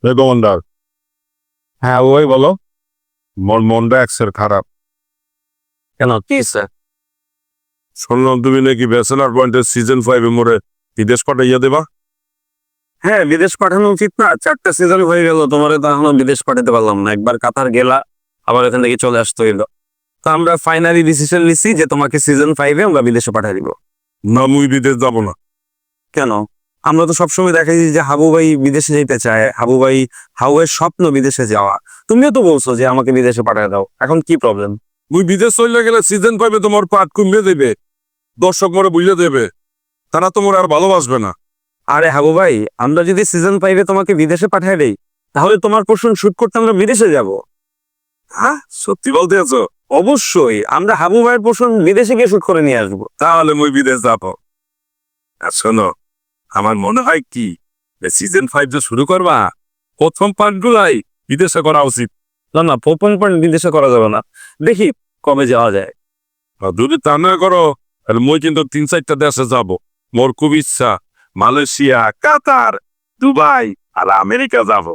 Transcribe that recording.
Commander, হ্যাঁ ওই বলো। মোর মনটা একসের খারাপ। কেন কি স্যার? শুনলাম তুমি নাকি ব্যাচেলার পয়েন্টের সিজন 5 মোরে বিদেশ পাঠাইয়া দেবা। হ্যাঁ বিদেশ পাঠানো উচিত না? 4টা সিজন হয়ে গেল, তোমার তো এখনো বিদেশ পাঠাতে পারলাম না। একবার কাতার গেলা, আবার এখান থেকে চলে আসতে হইলো। তো আমরা ফাইনালি ডিসিশন নিচ্ছি যে তোমাকে সিজন 5 আমরা বিদেশে পাঠিয়ে দিব। না, মুই বিদেশ যাব না। কেন? আমরা তো সবসময় দেখাইছি যে হাবু ভাই বিদেশে যেতে চায়, হাবুয়ের স্বপ্ন বিদেশে যাওয়া। তুমিও তো বলছো যে আমাকে বিদেশে পাঠিয়ে দাও, এখন কি প্রবলেম? মুই বিদেশ চলে গেলে সিজন 5 তোমার পাট কমে দেবে, দর্শক মোরে বুঝে দেবে, তারা তোমার আর ভালোবাসবে না। আরে হাবু ভাই, আমরা যদি সিজন 5 তোমাকে বিদেশে পাঠিয়ে দেই, তাহলে তোমার পোর্শন শুট করতে আমরা বিদেশে যাব। হ্যাঁ, সত্যি বলতে আছো? অবশ্যই আমরা হাবু ভাইয়ের পোর্শন বিদেশে গিয়ে শুট করে নিয়ে আসবো। তাহলে মুই বিদেশ যাবো। আর শোনো, আমার মনে হয় কি, সিজন 5 যে শুরু করবা, প্রথম পার্টগুলাই বিদেশে করা উচিত। না না, প্রথম পয়েন্ট বিদেশে করা যাবে না, দেখি কবে যাওয়া যায়। আর যদি তা না করো, তাহলে মুই কিন্তু 3-4টা দেশে যাব। মোর খুব ইচ্ছা মালয়েশিয়া, কাতার, দুবাই আর আমেরিকা যাব।